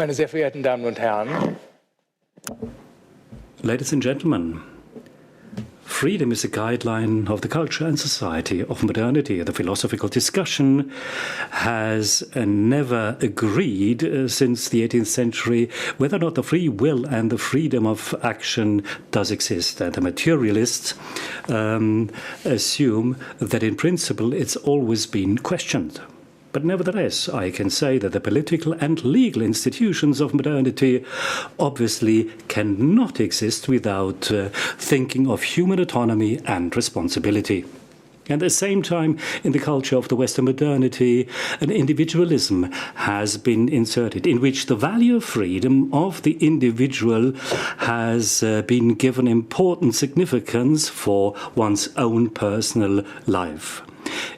Meine sehr verehrten Damen und Herren. Ladies and gentlemen, freedom is a guideline of the culture and society of modernity. The philosophical discussion has never agreed since the 18th century whether or not the free will and the freedom of action does exist. And the materialists assume that in principle it's always been questioned. But nevertheless, I can say that the political and legal institutions of modernity obviously cannot exist without thinking of human autonomy and responsibility. At the same time, in the culture of the Western modernity, an individualism has been inserted, in which the value of freedom of the individual has been given important significance for one's own personal life.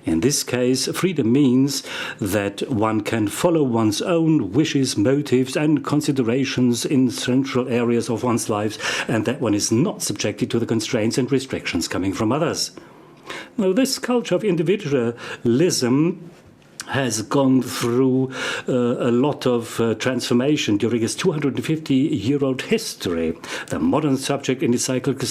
In this case, freedom means that one can follow one's own wishes, motives, and considerations in central areas of one's life, and that one is not subjected to the constraints and restrictions coming from others. Now, this culture of individualism has gone through a lot of transformation during its 250-year-old history. The modern subject in its cyclical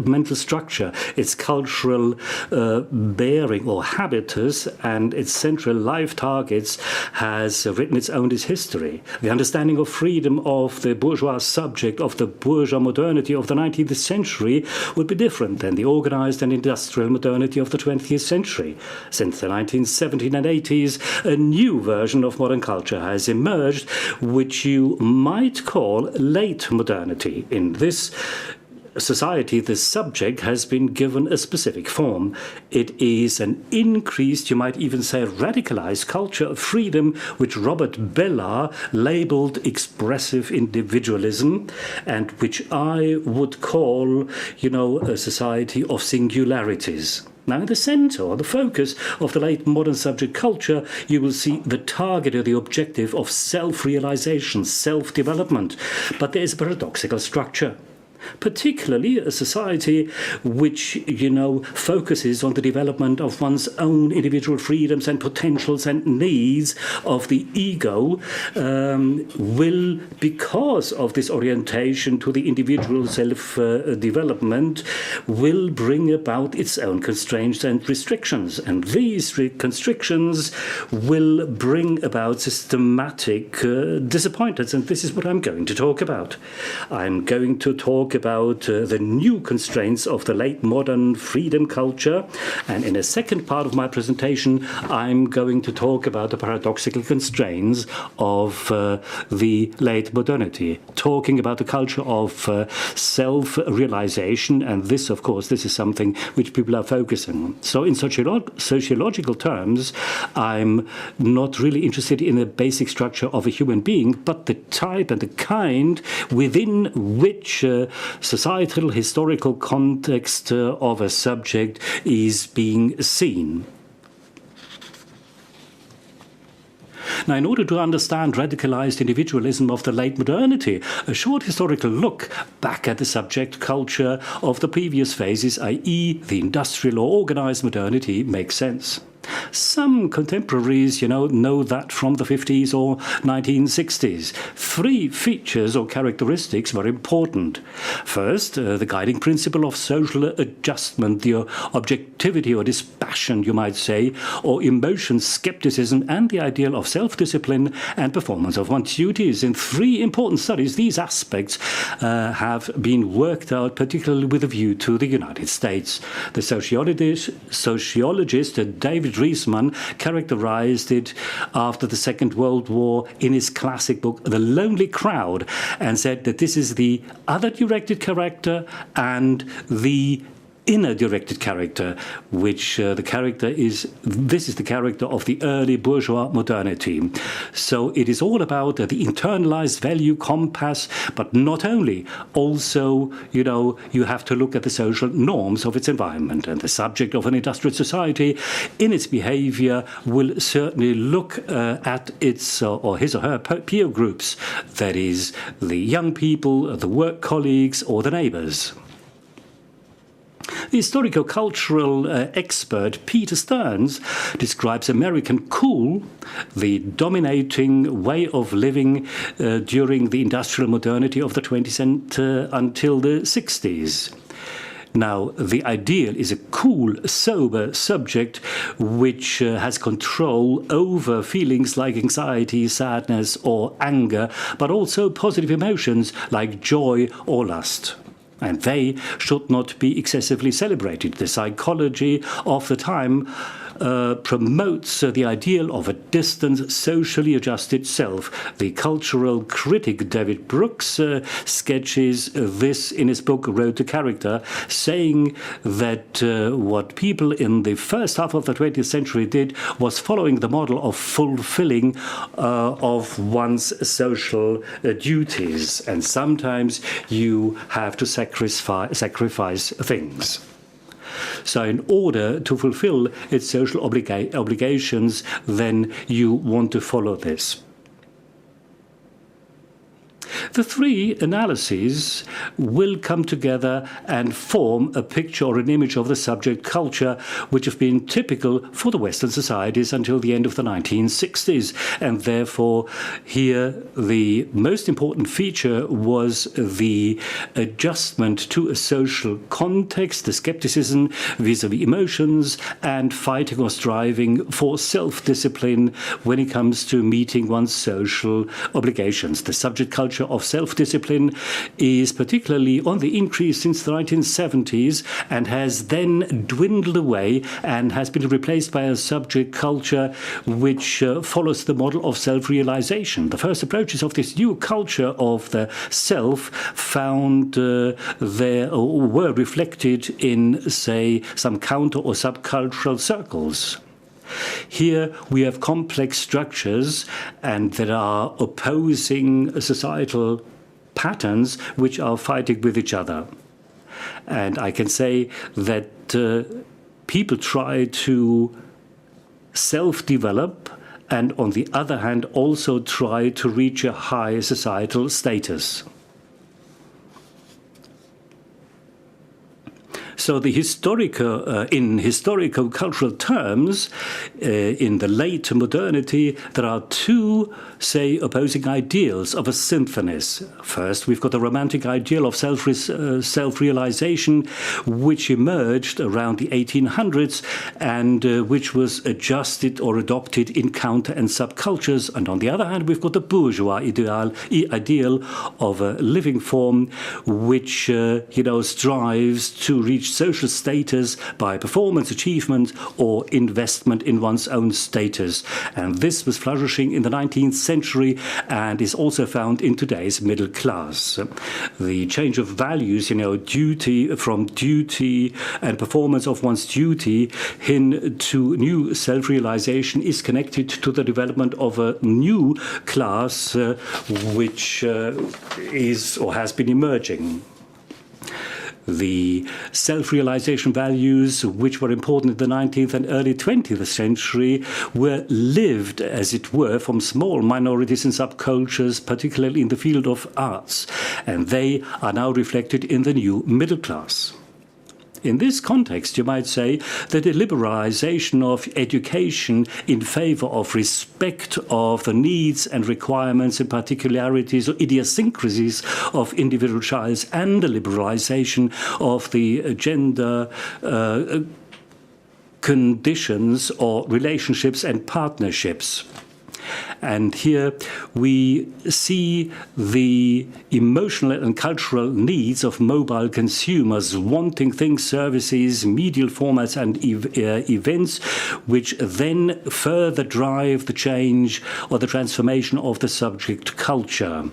mental structure, its cultural bearing or habitus, and its central life targets has written its own history. The understanding of freedom of the bourgeois subject, of the bourgeois modernity of the 19th century would be different than the organized and industrial modernity of the 20th century. Since the 1970s and 80s, a new version of modern culture has emerged, which you might call late modernity. In this society, the subject has been given a specific form. It is an increased, you might even say radicalized culture of freedom, which Robert Bellah labeled expressive individualism, and which I would call, a society of singularities. Now, in the center, or the focus of the late modern subject culture, you will see the target or the objective of self-realization, self-development. But there is a paradoxical structure. Particularly a society which, focuses on the development of one's own individual freedoms and potentials and needs of the ego, will, because of this orientation to the individual self-development, will bring about its own constraints and restrictions. And these constrictions will bring about systematic disappointments. And this is what I'm going to talk about. I'm going to talk about the new constraints of the late modern freedom culture. And in a second part of my presentation, I'm going to talk about the paradoxical constraints of the late modernity, talking about the culture of self-realization. And this, of course, this is something which people are focusing on. So in sociological terms, I'm not really interested in the basic structure of a human being, but the type and the kind within which societal, historical context of a subject is being seen. Now, in order to understand radicalized individualism of the late modernity, a short historical look back at the subject culture of the previous phases, i.e. the industrial or organized modernity, makes sense. Some contemporaries, know that from the 50s or 1960s. Three features or characteristics were important. First, the guiding principle of social adjustment, the objectivity or dispassion, you might say, or emotion skepticism, and the ideal of self-discipline and performance of one's duties. In three important studies, these aspects have been worked out, particularly with a view to the United States. The sociologist David Riesman characterized it after the Second World War in his classic book, The Lonely Crowd, and said that this is the other-directed character and the inner-directed character, which this is the character of the early bourgeois modernity. So it is all about the internalized value compass, but not only. Also, you have to look at the social norms of its environment. And the subject of an industrial society in its behavior will certainly look at its or his or her peer groups, that is, the young people, the work colleagues, or the neighbors. The historical-cultural expert Peter Stearns describes American cool, the dominating way of living during the industrial modernity of the 20th until the 60s. Now, the ideal is a cool, sober subject which has control over feelings like anxiety, sadness, or anger, but also positive emotions like joy or lust. And they should not be excessively celebrated. The psychology of the time promotes the ideal of a distant, socially adjusted self. The cultural critic David Brooks sketches this in his book Road to Character, saying that what people in the first half of the 20th century did was following the model of fulfilling of one's social duties. And sometimes you have to sacrifice things. So in order to fulfill its social obligations, then you want to follow this. The three analyses will come together and form a picture or an image of the subject culture, which have been typical for the Western societies until the end of the 1960s. And therefore, here the most important feature was the adjustment to a social context, the skepticism vis-à-vis emotions, and fighting or striving for self-discipline when it comes to meeting one's social obligations. The subject culture of self-discipline is particularly on the increase since the 1970s and has then dwindled away and has been replaced by a subject culture which follows the model of self-realization. The first approaches of this new culture of the self found there or were reflected in, say, some counter or subcultural circles. Here we have complex structures and there are opposing societal patterns which are fighting with each other. And I can say that people try to self-develop and on the other hand also try to reach a high societal status. So the in historical cultural terms, in the late modernity, there are two, say, opposing ideals of a synthesis. First, we've got the romantic ideal of self-realization, which emerged around the 1800s and which was adjusted or adopted in counter and subcultures. And on the other hand, we've got the bourgeois ideal of a living form, which strives to reach social status by performance, achievement, or investment in one's own status. And this was flourishing in the 19th century and is also found in today's middle class. The change of values, duty from duty and performance of one's duty into new self-realization is connected to the development of a new class which is or has been emerging. The self-realization values, which were important in the 19th and early 20th century, were lived, as it were, from small minorities and subcultures, particularly in the field of arts, and they are now reflected in the new middle class. In this context, you might say that the liberalization of education in favor of respect of the needs and requirements and particularities or idiosyncrasies of individual childs and the liberalization of the gender conditions or relationships and partnerships. And here we see the emotional and cultural needs of mobile consumers wanting things, services, medial formats and events, which then further drive the change or the transformation of the subject culture.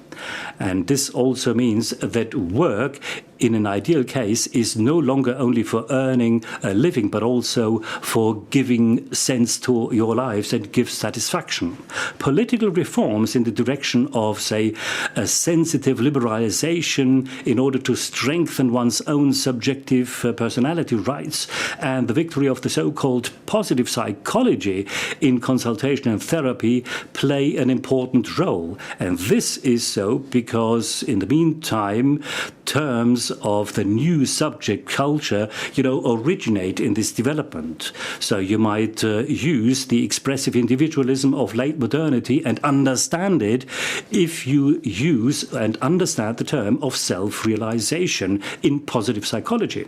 And this also means that work, in an ideal case, is no longer only for earning a living, but also for giving sense to your lives and give satisfaction. Political reforms in the direction of, say, a sensitive liberalization in order to strengthen one's own subjective personality rights and the victory of the so-called positive psychology in consultation and therapy play an important role. And this is so because, in the meantime, terms shoulders of the new subject culture, originate in this development. So you might use the expressive individualism of late modernity and understand it if you use and understand the term of self-realization in positive psychology.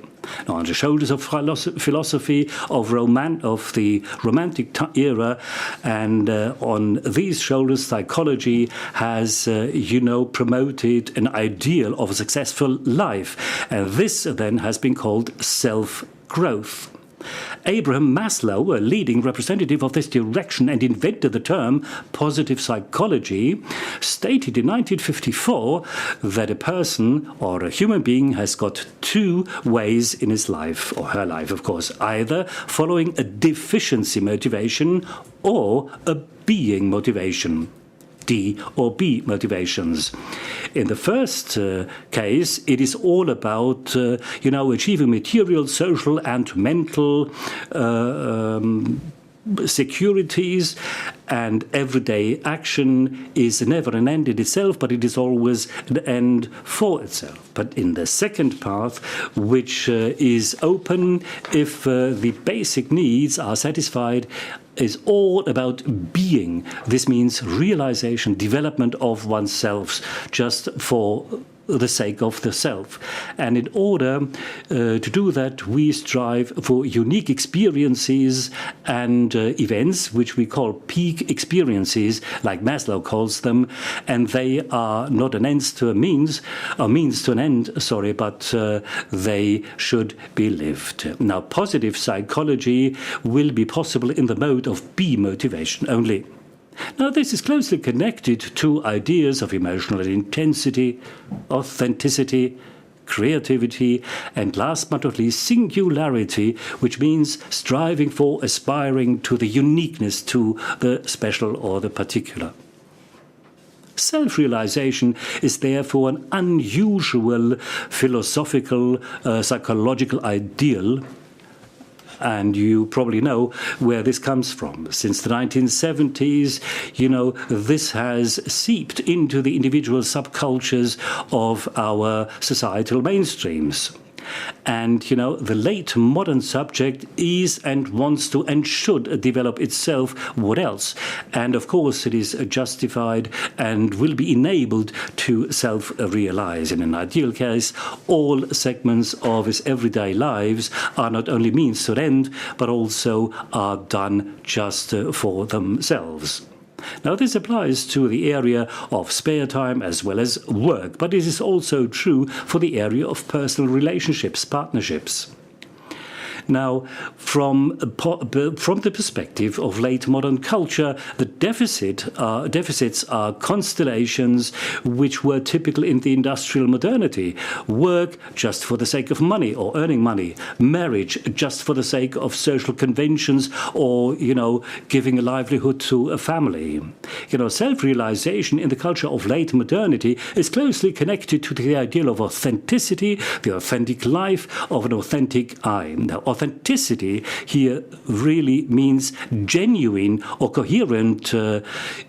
Now, on the shoulders of philosophy of the Romantic era, and on these shoulders, psychology has, promoted an ideal of a successful life, and this then has been called self-growth. Abraham Maslow, a leading representative of this direction and invented the term positive psychology, stated in 1954 that a person or a human being has got two ways in his life, or her life, of course, either following a deficiency motivation or a being motivation. D or B motivations. In the first case, it is all about, achieving material, social, and mental securities, and everyday action is never an end in itself, but it is always an end for itself. But in the second path, which is open if the basic needs are satisfied, is all about being. This means realization, development of oneself, just for the sake of the self. And in order to do that, we strive for unique experiences and events, which we call peak experiences, like Maslow calls them, and they are not an ends to a means, or means to an end, but they should be lived. Now, positive psychology will be possible in the mode of B motivation only. Now, this is closely connected to ideas of emotional intensity, authenticity, creativity, and last but not least, singularity, which means striving for, aspiring to the uniqueness, to the special or the particular. Self-realization is therefore an unusual philosophical, psychological ideal. And you probably know where this comes from. Since the 1970s, this has seeped into the individual subcultures of our societal mainstreams. And, the late modern subject is and wants to and should develop itself. What else? And, of course, it is justified and will be enabled to self-realize. In an ideal case, all segments of his everyday lives are not only means to an end, but also are done just for themselves. Now, this applies to the area of spare time as well as work, but it is also true for the area of personal relationships, partnerships. Now, from the perspective of late modern culture, the deficits are constellations which were typical in the industrial modernity. Work just for the sake of money or earning money. Marriage just for the sake of social conventions or, giving a livelihood to a family. Self-realization in the culture of late modernity is closely connected to the ideal of authenticity, the authentic life of an authentic I. Now, authenticity here really means genuine or coherent,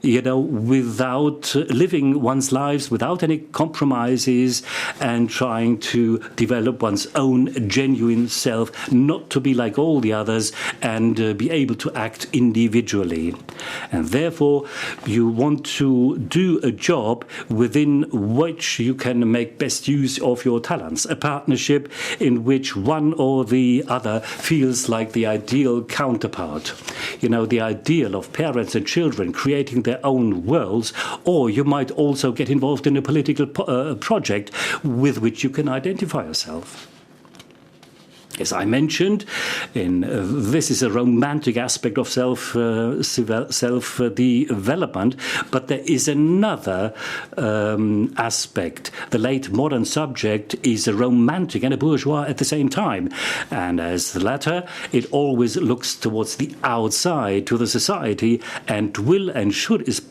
without living one's lives without any compromises and trying to develop one's own genuine self, not to be like all the others and be able to act individually. And therefore, you want to do a job within which you can make best use of your talents, a partnership in which one or the other feels like the ideal counterpart. The ideal of parents and children creating their own worlds, or you might also get involved in a political project with which you can identify yourself. As I mentioned, this is a romantic aspect of self-development, but there is another aspect. The late modern subject is a romantic and a bourgeois at the same time. And as the latter, it always looks towards the outside, to the society, and will and should is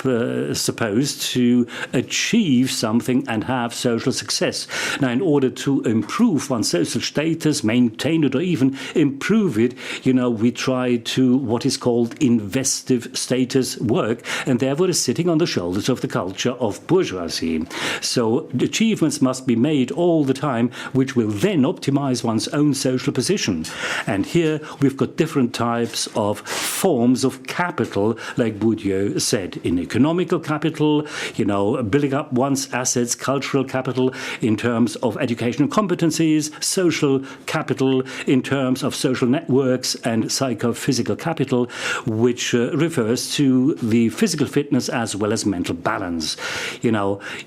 supposed to achieve something and have social success. Now, in order to improve one's social status, maintain maintain it or even improve it, we try to what is called investive status work, and therefore is sitting on the shoulders of the culture of bourgeoisie. So achievements must be made all the time, which will then optimize one's own social position. And here we've got different types of forms of capital, like Bourdieu said, in economical capital, building up one's assets, cultural capital in terms of educational competencies, social capital in terms of social networks, and psychophysical capital, which refers to the physical fitness as well as mental balance.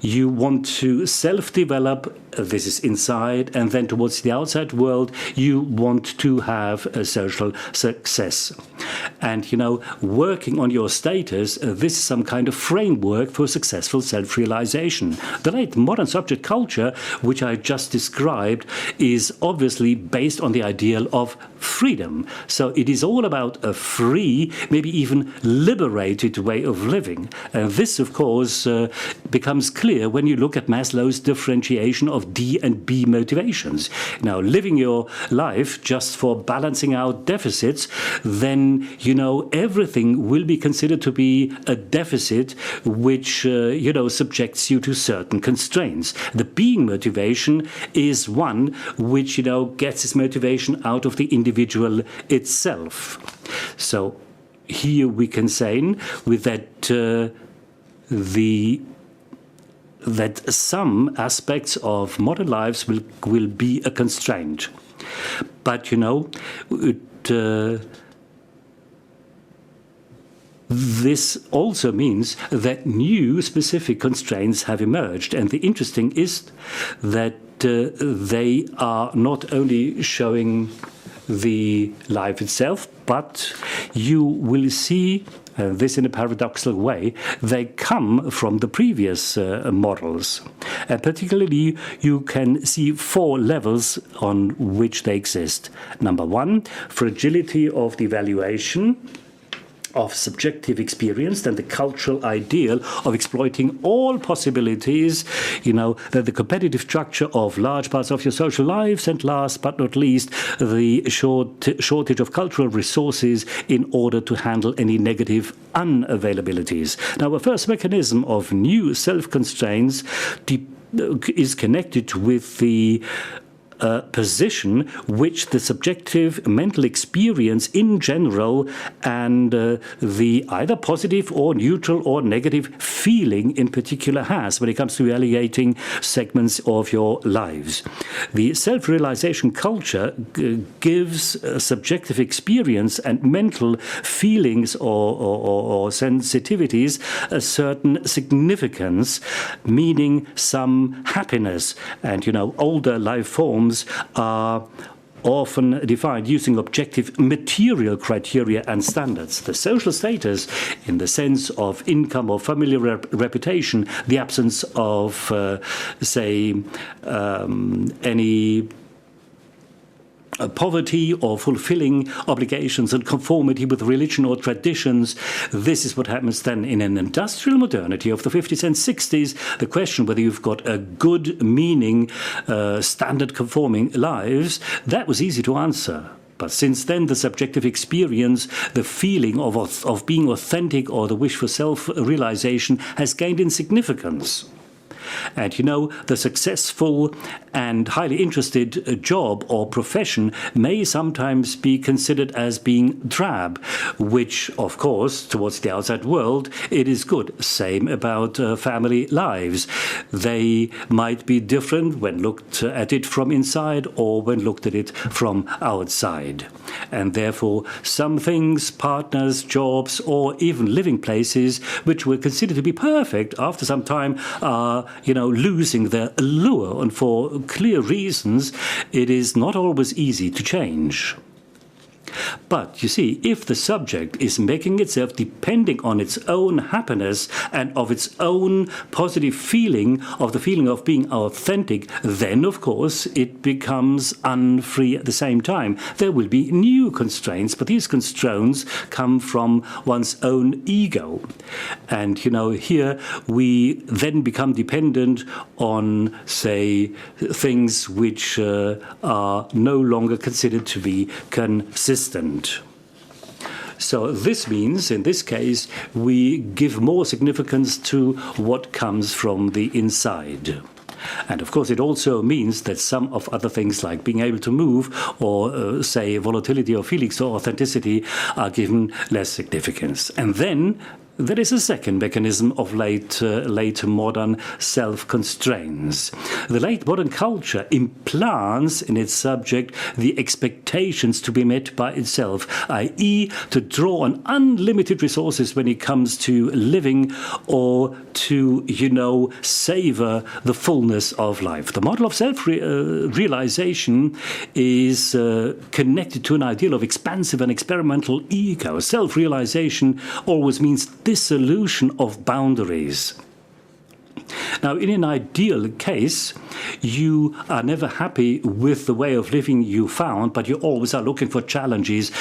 You want to self-develop, this is inside, and then towards the outside world, you want to have a social success. And, working on your status, this is some kind of framework for successful self-realization. The late modern subject culture, which I just described, is obviously based on the ideal of freedom. So it is all about a free, maybe even liberated way of living. And this, of course, becomes clear when you look at Maslow's differentiation of D and B motivations. Now, living your life just for balancing out deficits, then, everything will be considered to be a deficit which, subjects you to certain constraints. The being motivation is one which, gets its motivation out of the individual itself. So here we can say with that some aspects of modern lives will be a constraint. But, this also means that new specific constraints have emerged. And the interesting is that they are not only showing the life itself, but you will see this in a paradoxical way, they come from the previous models. And particularly, you can see 4 levels on which they exist. Number 1, fragility of the evaluation of subjective experience, then the cultural ideal of exploiting all possibilities, that the competitive structure of large parts of your social lives, and last but not least, the shortage of cultural resources in order to handle any negative unavailabilities. Now, a first mechanism of new self-constraints is connected with the position which the subjective mental experience in general and the either positive or neutral or negative feeling in particular has when it comes to evaluating segments of your lives. The self-realization culture gives subjective experience and mental feelings or sensitivities a certain significance, meaning some happiness. And, older life forms are often defined using objective material criteria and standards. The social status, in the sense of income or familiar reputation, the absence of, any poverty or fulfilling obligations and conformity with religion or traditions. This is what happens then in an industrial modernity of the 50s and 60s. The question whether you've got a good, meaning, standard conforming lives, that was easy to answer. But since then, the subjective experience, the feeling of being authentic or the wish for self-realization has gained in significance. And the successful and highly interested job or profession may sometimes be considered as being drab, which, of course, towards the outside world, it is good. Same about family lives. They might be different when looked at it from inside or when looked at it from outside. And therefore, some things, partners, jobs, or even living places, which were considered to be perfect after some time, are losing their allure, and for clear reasons, it is not always easy to change. But, you see, if the subject is making itself depending on its own happiness and of its own positive feeling, of the feeling of being authentic, then, of course, it becomes unfree at the same time. There will be new constraints, but these constraints come from one's own ego. And, here we then become dependent on, say, things which are no longer considered to be consistent. So this means, in this case, we give more significance to what comes from the inside. And of course, it also means that some of other things like being able to move or, say, volatility or feelings or authenticity are given less significance. And then there is a second mechanism of late modern self-constraints. The late modern culture implants in its subject the expectations to be met by itself, i.e. to draw on unlimited resources when it comes to living or to, savor the fullness of life. The model of self-realization is connected to an ideal of expansive and experimental ego. Self-realization always means dissolution of boundaries. Now, in an ideal case, you are never happy with the way of living you found, but you always are looking for challenges.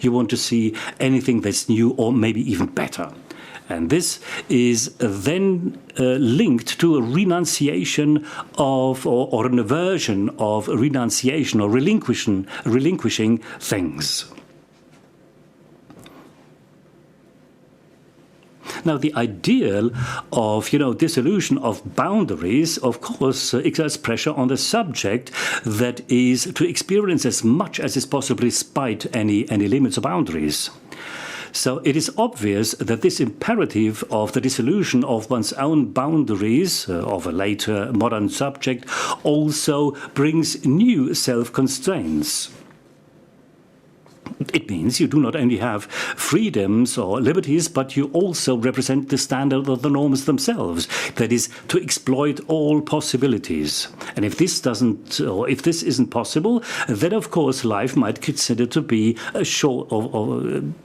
You want to see anything that's new or maybe even better. And this is then linked to a renunciation of, or an aversion of renunciation or relinquishing things. Now, the ideal of, dissolution of boundaries, of course, exerts pressure on the subject that is to experience as much as is possible despite any limits or boundaries. So it is obvious that this imperative of the dissolution of one's own boundaries of a later modern subject also brings new self-constraints. It means you do not only have freedoms or liberties, but you also represent the standard of the norms themselves. That is, to exploit all possibilities. And if this isn't possible, then of course life might consider to be a shortcoming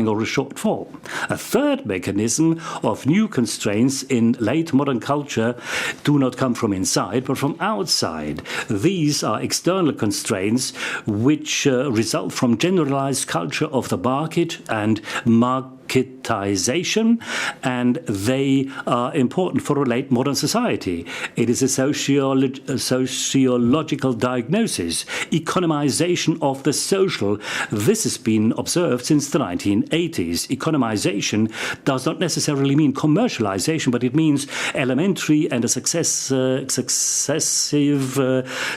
or a shortfall. A third mechanism of new constraints in late modern culture do not come from inside, but from outside. These are external constraints which result from generalized culture of the market and marketization, and they are important for a late modern society. It is a sociological diagnosis, economization of the social. This has been observed since the 1980s. Economization does not necessarily mean commercialization, but it means elementary and a successive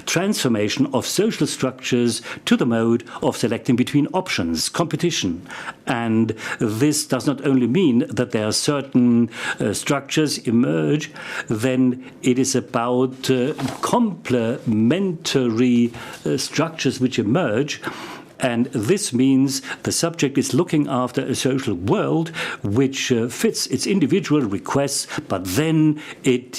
transformation of social structures to the mode of selecting between options, competition. And this does not only mean that there are certain structures emerge, then it is about complementary structures which emerge. And this means the subject is looking after a social world which fits its individual requests, but then it,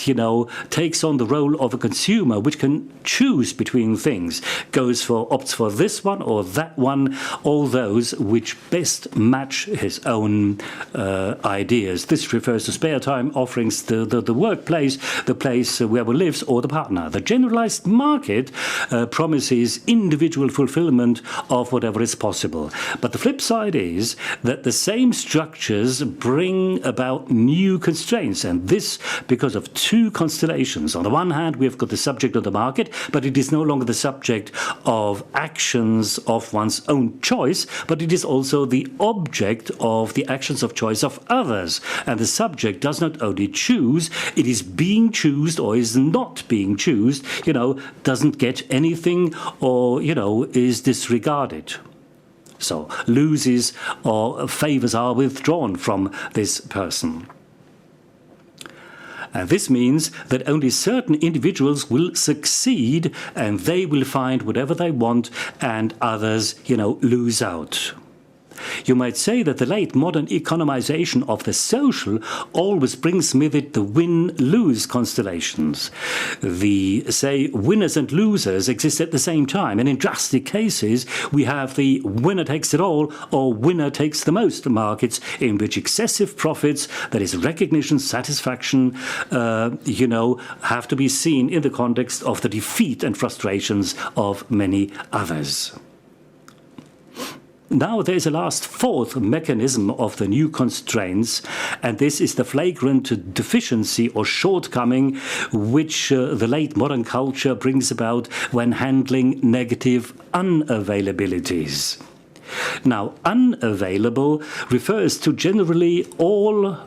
takes on the role of a consumer which can choose between things, opts for this one or that one, all those which best match his own ideas. This refers to spare time offerings, the workplace, the place where one lives, or the partner. The generalized market promises individual fulfillment of whatever is possible. But the flip side is that the same structures bring about new constraints, and this because of two constellations. On the one hand, we have got the subject of the market, but it is no longer the subject of actions of one's own choice, but it is also the object of the actions of choice of others. And the subject does not only choose, it is being chosen or is not being chosen, doesn't get anything or, is disregarded. So loses or favors are withdrawn from this person. And this means that only certain individuals will succeed and they will find whatever they want, and others, lose out. you might say that the late modern economization of the social always brings with it the win-lose constellations. The, say, winners and losers exist at the same time, and in drastic cases, we have the winner takes it all or winner takes the most markets in which excessive profits, that is recognition, satisfaction, have to be seen in the context of the defeat and frustrations of many others. Now there is a last fourth mechanism of the new constraints, and this is the flagrant deficiency or shortcoming which the late modern culture brings about when handling negative unavailabilities. Now, unavailable refers to generally all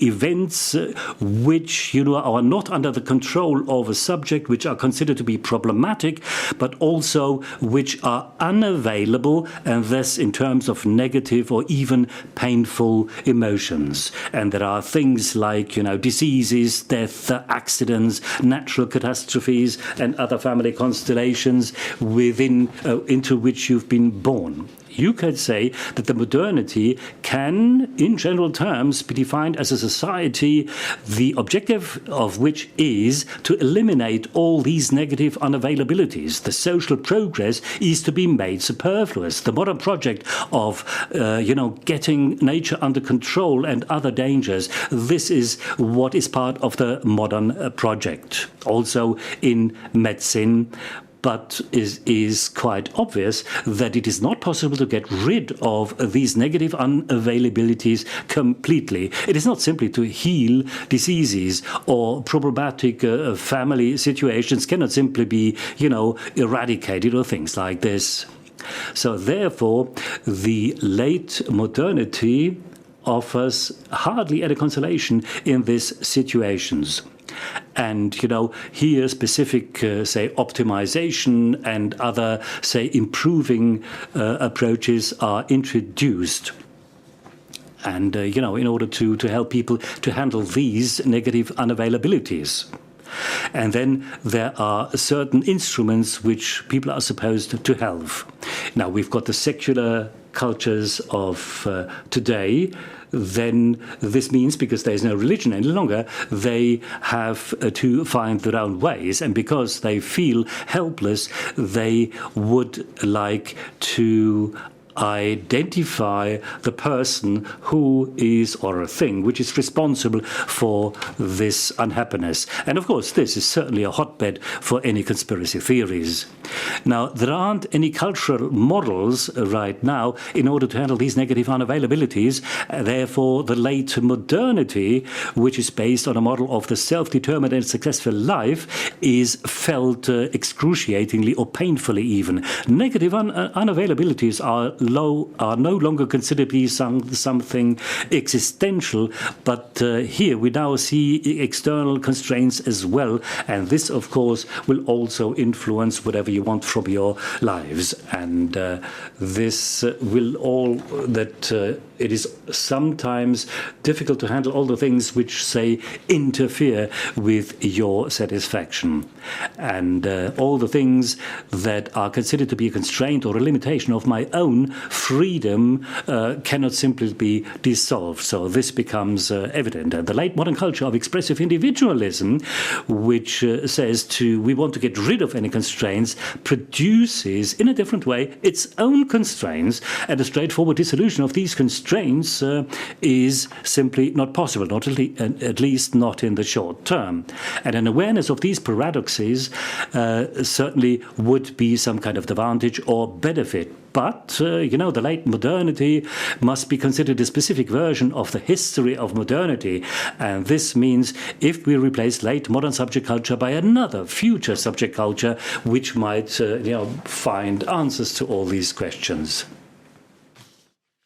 events which are not under the control of a subject, which are considered to be problematic, but also which are unavailable, and thus in terms of negative or even painful emotions. And there are things like diseases, death, accidents, natural catastrophes, and other family constellations into which you've been born. You could say that the modernity can, in general terms, be defined as a society, the objective of which is to eliminate all these negative unavailabilities. The social progress is to be made superfluous. The modern project of, getting nature under control and other dangers, this is what is part of the modern project. Also in medicine, but it is quite obvious that it is not possible to get rid of these negative unavailabilities completely. It is not simply to heal diseases, or problematic family situations cannot simply be, eradicated or things like this. So therefore, the late modernity offers hardly any consolation in these situations. And, here specific, optimization and other, improving approaches are introduced. And, in order to help people to handle these negative unavailabilities. And then there are certain instruments which people are supposed to have. Now, we've got the secular cultures of today. Then this means, because there is no religion any longer, they have to find their own ways. And because they feel helpless, they would like to identify the person who is, or a thing, which is responsible for this unhappiness. And of course, this is certainly a hotbed for any conspiracy theories. Now, there aren't any cultural models right now in order to handle these negative unavailabilities. Therefore, the late modernity, which is based on a model of the self-determined and successful life, is felt excruciatingly or painfully even. Negative unavailabilities are no longer considered to be something existential, but here we now see external constraints as well, and this, of course, will also influence whatever you want from your lives. And this will all that it is sometimes difficult to handle all the things which, interfere with your satisfaction. And all the things that are considered to be a constraint or a limitation of my own freedom cannot simply be dissolved. So this becomes evident. And the late modern culture of expressive individualism, which says we want to get rid of any constraints, produces in a different way its own constraints, and a straightforward dissolution of these constraints is simply not possible, not at least not in the short term. And an awareness of these paradoxes certainly would be some kind of advantage or benefit. But, the late modernity must be considered a specific version of the history of modernity. And this means if we replace late modern subject culture by another future subject culture, which might, find answers to all these questions.